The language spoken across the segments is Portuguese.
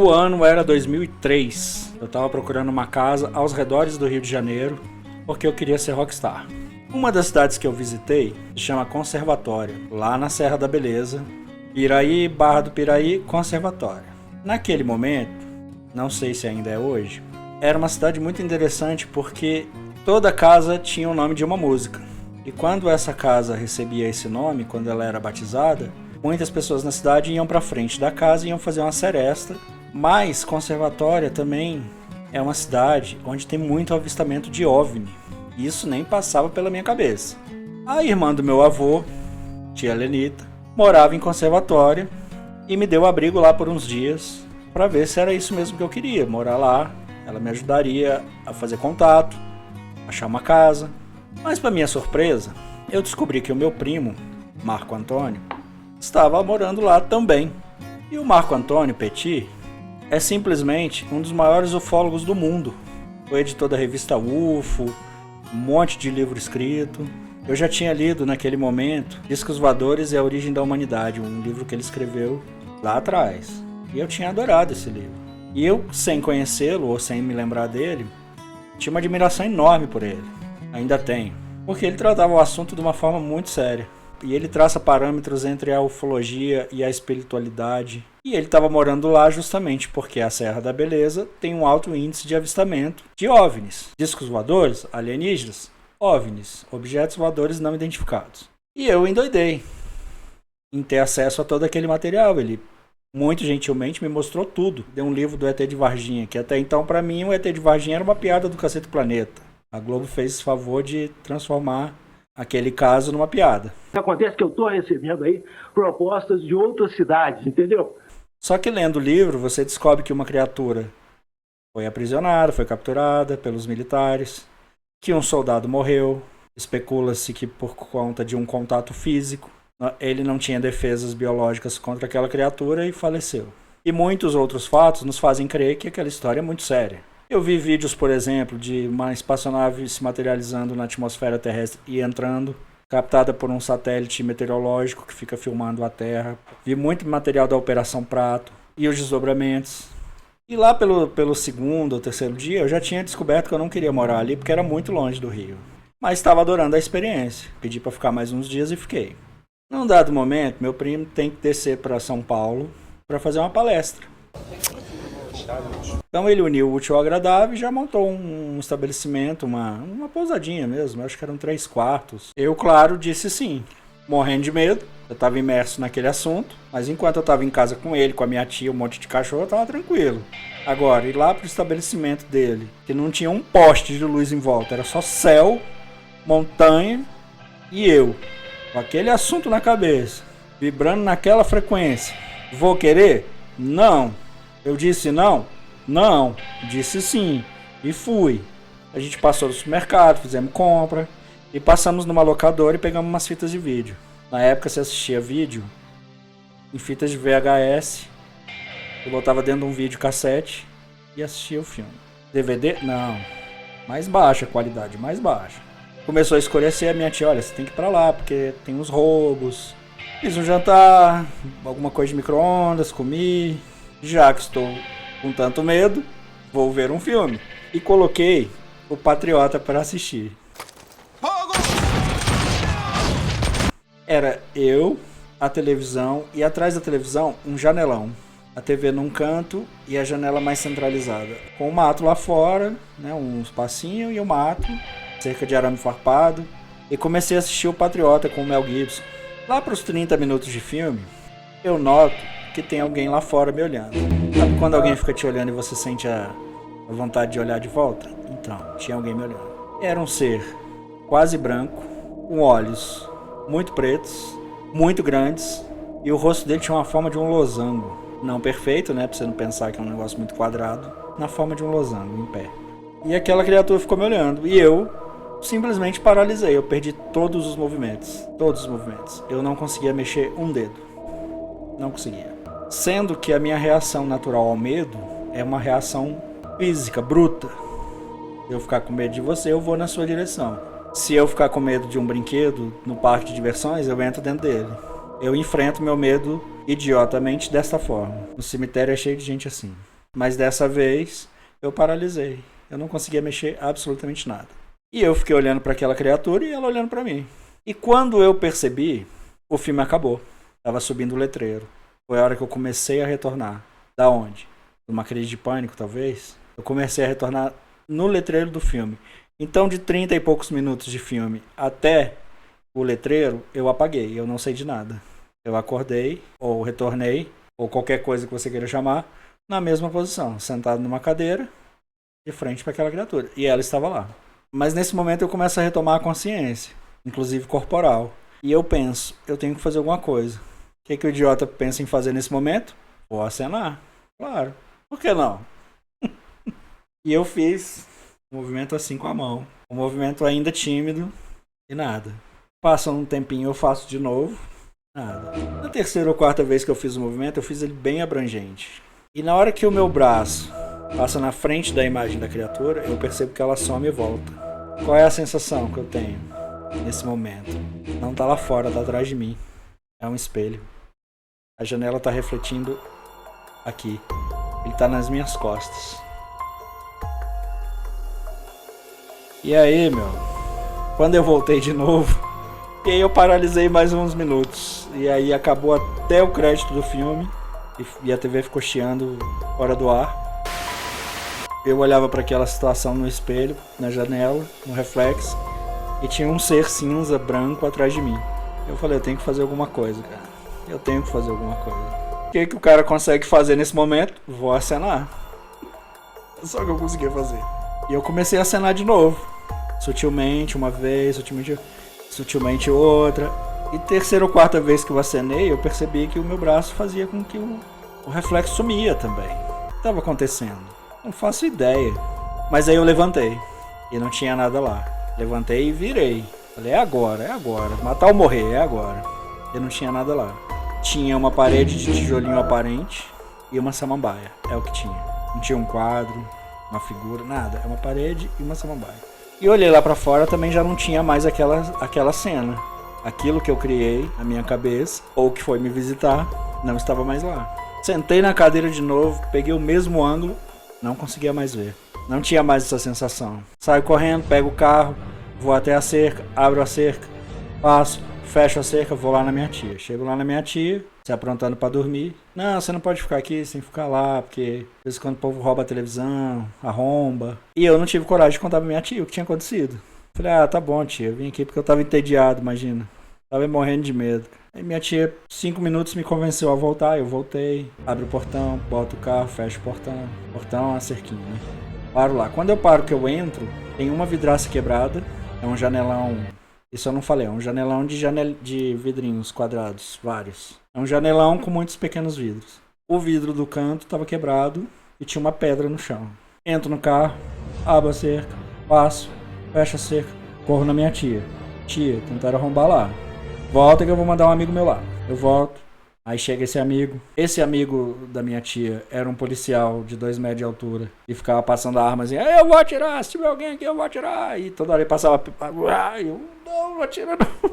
O ano era 2003. Eu estava procurando uma casa aos redores do Rio de Janeiro porque eu queria ser rockstar. Uma das cidades que eu visitei se chama Conservatório, lá na Serra da Beleza. Piraí, Barra do Piraí, Conservatório. Naquele momento, não sei se ainda é hoje, era uma cidade muito interessante porque toda casa tinha o nome de uma música. E quando essa casa recebia esse nome, quando ela era batizada, muitas pessoas na cidade iam para frente da casa e iam fazer uma seresta. Mas Conservatória também é uma cidade onde tem muito avistamento de OVNI. Isso nem passava pela minha cabeça. A irmã do meu avô, tia Lenita, morava em Conservatória e me deu abrigo lá por uns dias para ver se era isso mesmo que eu queria, morar lá. Ela me ajudaria a fazer contato, achar uma casa. Mas para minha surpresa, eu descobri que o meu primo, Marco Antônio, estava morando lá também. E o Marco Antônio Petit é simplesmente um dos maiores ufólogos do mundo. Foi editor da revista UFO, um monte de livro escrito. Eu já tinha lido naquele momento Discos Voadores e a Origem da Humanidade, um livro que ele escreveu lá atrás. E eu tinha adorado esse livro. E eu, sem conhecê-lo ou sem me lembrar dele, tinha uma admiração enorme por ele. Ainda tenho. Porque ele tratava o assunto de uma forma muito séria. E ele traça parâmetros entre a ufologia e a espiritualidade. E ele estava morando lá justamente porque a Serra da Beleza tem um alto índice de avistamento de OVNIs. Discos voadores, alienígenas, OVNIs, objetos voadores não identificados. E eu endoidei em ter acesso a todo aquele material. Ele muito gentilmente me mostrou tudo. Deu um livro do ET de Varginha, que até então para mim o ET de Varginha era uma piada do Cacete Planeta. A Globo fez esse favor de transformar aquele caso numa piada. Acontece que eu estou recebendo aí propostas de outras cidades, entendeu? Só que lendo o livro, você descobre que uma criatura foi aprisionada, foi capturada pelos militares, que um soldado morreu, especula-se que por conta de um contato físico, ele não tinha defesas biológicas contra aquela criatura e faleceu. E muitos outros fatos nos fazem crer que aquela história é muito séria. Eu vi vídeos, por exemplo, de uma espaçonave se materializando na atmosfera terrestre e entrando, captada por um satélite meteorológico que fica filmando a Terra. Vi muito material da Operação Prato e os desdobramentos. E lá pelo segundo ou terceiro dia eu já tinha descoberto que eu não queria morar ali porque era muito longe do Rio. Mas estava adorando a experiência. Pedi para ficar mais uns dias e fiquei. Num dado momento, meu primo tem que descer para São Paulo para fazer uma palestra. Então ele uniu o útil ao agradável e já montou um estabelecimento, uma pousadinha mesmo, acho que eram 3 quartos. Eu, claro, disse sim, morrendo de medo, eu estava imerso naquele assunto, mas enquanto eu estava em casa com ele, com a minha tia, um monte de cachorro, eu estava tranquilo. Agora, ir lá pro estabelecimento dele, que não tinha um poste de luz em volta, era só céu, montanha e eu, com aquele assunto na cabeça, vibrando naquela frequência. Vou querer? Não. Eu disse não? Não. Disse sim. E fui. A gente passou no supermercado, fizemos compra e passamos numa locadora e pegamos umas fitas de vídeo. Na época você assistia vídeo em fitas de VHS. Eu botava dentro de um videocassete e assistia o filme. DVD? Não. Mais baixa a qualidade, mais baixa. Começou a escurecer, a minha tia, olha, você tem que ir pra lá porque tem uns roubos. Fiz um jantar, alguma coisa de micro-ondas, comi. Já que estou com tanto medo, vou ver um filme. E coloquei o Patriota para assistir. Era eu, a televisão e atrás da televisão um janelão. A TV num canto e a janela mais centralizada. Com o mato lá fora, né, um espacinho e o mato, cerca de arame farpado. E comecei a assistir o Patriota com o Mel Gibson. Lá para os 30 minutos de filme, eu noto que tem alguém lá fora me olhando. Sabe quando alguém fica te olhando e você sente a vontade de olhar de volta? Então, tinha alguém me olhando. Era um ser quase branco, com olhos muito pretos, muito grandes, e o rosto dele tinha uma forma de um losango. Não perfeito, né? Pra você não pensar que é um negócio muito quadrado. Na forma de um losango, em pé. E aquela criatura ficou me olhando. E eu simplesmente paralisei. Eu perdi todos os movimentos. Todos os movimentos. Eu não conseguia mexer um dedo. Não conseguia. Sendo que a minha reação natural ao medo é uma reação física, bruta. Se eu ficar com medo de você, eu vou na sua direção. Se eu ficar com medo de um brinquedo no parque de diversões, eu entro dentro dele. Eu enfrento meu medo idiotamente desta forma. O cemitério é cheio de gente assim. Mas dessa vez eu paralisei. Eu não conseguia mexer absolutamente nada. E eu fiquei olhando para aquela criatura e ela olhando para mim. E quando eu percebi, o filme acabou. Tava subindo o letreiro. Foi a hora que eu comecei a retornar. Da onde? Numa crise de pânico, talvez. Eu comecei a retornar no letreiro do filme. Então, de 30 e poucos minutos de filme até o letreiro, eu apaguei. Eu não sei de nada. Eu acordei, ou retornei, ou qualquer coisa que você queira chamar, na mesma posição, sentado numa cadeira, de frente para aquela criatura. E ela estava lá. Mas nesse momento eu começo a retomar a consciência, inclusive corporal. E eu penso, eu tenho que fazer alguma coisa. O que o idiota pensa em fazer nesse momento? Vou acenar. Claro. Por que não? E eu fiz um movimento assim com a mão. Um movimento ainda tímido e nada. Passa um tempinho, eu faço de novo. Nada. Na terceira ou quarta vez que eu fiz o movimento, eu fiz ele bem abrangente. E na hora que o meu braço passa na frente da imagem da criatura, eu percebo que ela some e volta. Qual é a sensação que eu tenho nesse momento? Não tá lá fora, tá atrás de mim. É um espelho. A janela tá refletindo aqui. Ele tá nas minhas costas. E aí, meu? Quando eu voltei de novo, e aí eu paralisei mais uns minutos. E aí acabou até o crédito do filme. E a TV ficou chiando fora do ar. Eu olhava para aquela situação no espelho, na janela, no reflexo. E tinha um ser cinza, branco, atrás de mim. Eu falei, eu tenho que fazer alguma coisa, cara. Eu tenho que fazer alguma coisa. O que o cara consegue fazer nesse momento? Vou acenar. Só que eu conseguia fazer. E eu comecei a acenar de novo. Sutilmente, uma vez, sutilmente outra. E terceira ou quarta vez que eu acenei, eu percebi que o meu braço fazia com que o reflexo sumia também. O que estava acontecendo? Não faço ideia. Mas aí eu levantei. E não tinha nada lá. Levantei e virei. Falei, é agora. Matar ou morrer, é agora. E não tinha nada lá. Tinha uma parede de tijolinho aparente e uma samambaia. É o que tinha. Não tinha um quadro, uma figura, nada. É uma parede e uma samambaia. E olhei lá pra fora, também já não tinha mais aquela cena. Aquilo que eu criei na minha cabeça, ou que foi me visitar, não estava mais lá. Sentei na cadeira de novo, peguei o mesmo ângulo, não conseguia mais ver. Não tinha mais essa sensação. Saio correndo, pego o carro, vou até a cerca, abro a cerca, passo, fecho a cerca, vou lá na minha tia. Chego lá na minha tia, se aprontando pra dormir. Não, você não pode ficar aqui, você tem que ficar lá, porque de vez em quando o povo rouba a televisão, arromba. E eu não tive coragem de contar pra minha tia o que tinha acontecido. Falei, tá bom, tia, eu vim aqui porque eu tava entediado, imagina. Tava morrendo de medo. Aí minha tia, 5 minutos, me convenceu a voltar, eu voltei, abro o portão, boto o carro, fecho o portão. Portão é uma cerquinha, né? Paro lá. Quando eu paro que eu entro, tem uma vidraça quebrada, é um janelão, isso eu não falei, é um janelão de vidrinhos quadrados, vários. É um janelão com muitos pequenos vidros. O vidro do canto tava quebrado e tinha uma pedra no chão. Entro no carro, abro a cerca, passo, fecho a cerca, corro na minha tia. Tia, tentaram arrombar lá. Volta que eu vou mandar um amigo meu lá. Eu volto. Aí chega esse amigo. Esse amigo da minha tia era um policial de 2 metros de altura. E ficava passando a arma assim. Eu vou atirar. Se tiver alguém aqui, eu vou atirar. E toda hora ele passava. Eu não atira não.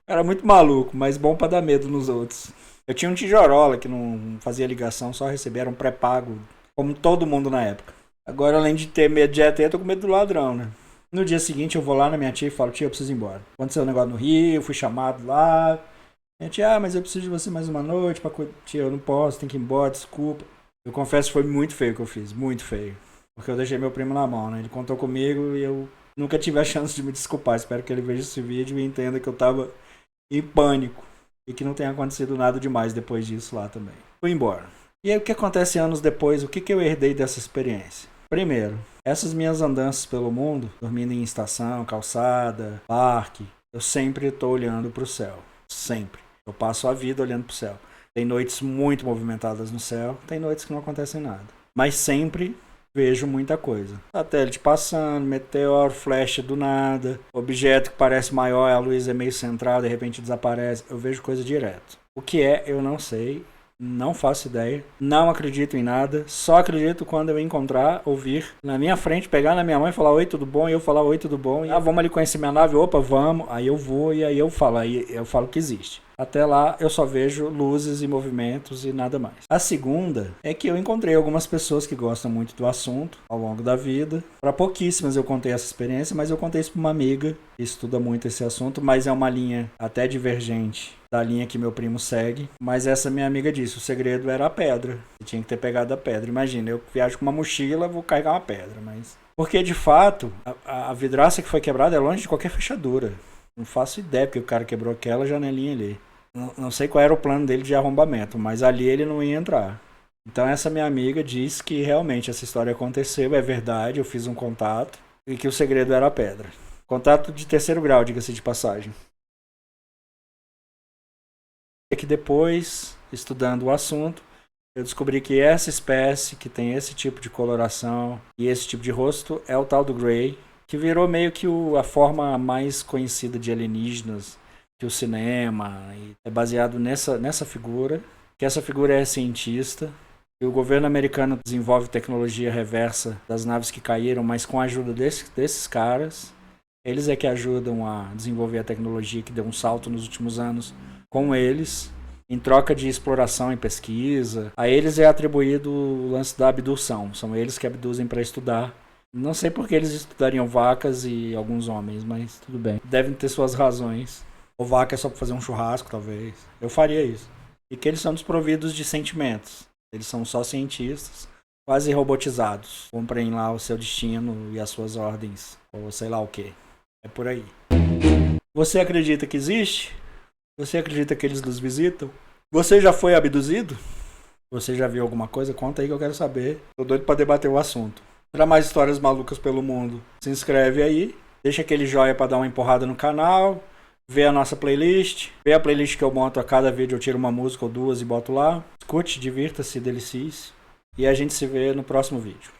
Era muito maluco, mas bom pra dar medo nos outros. Eu tinha um tijorola que não fazia ligação, só recebia. Era um pré-pago. Como todo mundo na época. Agora, além de ter medo de ET, eu tô com medo do ladrão, né? No dia seguinte eu vou lá na minha tia e falo, tia, eu preciso ir embora. Aconteceu um negócio no Rio, fui chamado lá. Minha tia, mas eu preciso de você mais uma noite pra cuidar. Tia, eu não posso, tem que ir embora, desculpa. Eu confesso que foi muito feio o que eu fiz, muito feio. Porque eu deixei meu primo na mão, né? Ele contou comigo e eu nunca tive a chance de me desculpar. Espero que ele veja esse vídeo e entenda que eu tava em pânico. E que não tenha acontecido nada demais depois disso lá também. Fui embora. E aí o que acontece anos depois? O que eu herdei dessa experiência? Primeiro, essas minhas andanças pelo mundo, dormindo em estação, calçada, parque, eu sempre estou olhando para o céu. Sempre. Eu passo a vida olhando para o céu. Tem noites muito movimentadas no céu, tem noites que não acontecem nada. Mas sempre vejo muita coisa. Satélite passando, meteoro, flecha do nada, objeto que parece maior, a luz é meio central, de repente desaparece. Eu vejo coisa direto. O que é, eu não sei. Não faço ideia, não acredito em nada, só acredito quando eu encontrar, ouvir na minha frente, pegar na minha mãe e falar oi, tudo bom? E eu falar oi, tudo bom? E vamos ali conhecer minha nave, opa, vamos. Aí eu vou e aí eu falo que existe. Até lá eu só vejo luzes e movimentos e nada mais. A segunda é que eu encontrei algumas pessoas que gostam muito do assunto ao longo da vida. Para pouquíssimas eu contei essa experiência, mas eu contei isso para uma amiga que estuda muito esse assunto, mas é uma linha até divergente da linha que meu primo segue. Mas essa minha amiga disse, o segredo era a pedra. Eu tinha que ter pegado a pedra. Imagina, eu viajo com uma mochila, vou carregar uma pedra, mas... Porque de fato, a vidraça que foi quebrada é longe de qualquer fechadura. Não faço ideia porque o cara quebrou aquela janelinha ali. Não sei qual era o plano dele de arrombamento, mas ali ele não ia entrar. Então essa minha amiga disse que realmente essa história aconteceu, é verdade, eu fiz um contato e que o segredo era a pedra. Contato de 3º grau, diga-se de passagem. É que depois, estudando o assunto, eu descobri que essa espécie que tem esse tipo de coloração e esse tipo de rosto é o tal do Grey, que virou meio que a forma mais conhecida de alienígenas que o cinema, e é baseado nessa figura, que essa figura é cientista, e o governo americano desenvolve tecnologia reversa das naves que caíram, mas com a ajuda desses caras, eles é que ajudam a desenvolver a tecnologia que deu um salto nos últimos anos com eles, em troca de exploração e pesquisa. A eles é atribuído o lance da abdução, são eles que abduzem para estudar. Não sei por que eles estudariam vacas e alguns homens, mas tudo bem. Devem ter suas razões. Ou vaca é só para fazer um churrasco, talvez. Eu faria isso. E que eles são desprovidos de sentimentos. Eles são só cientistas, quase robotizados. Cumprem lá o seu destino e as suas ordens, ou sei lá o que. É por aí. Você acredita que existe? Você acredita que eles nos visitam? Você já foi abduzido? Você já viu alguma coisa? Conta aí que eu quero saber. Tô doido para debater o assunto. Para mais histórias malucas pelo mundo, se inscreve aí. Deixa aquele joinha para dar uma empurrada no canal. Vê a nossa playlist. Vê a playlist que eu monto a cada vídeo. Eu tiro uma música ou duas e boto lá. Escute, divirta-se, delicie-se. E a gente se vê no próximo vídeo.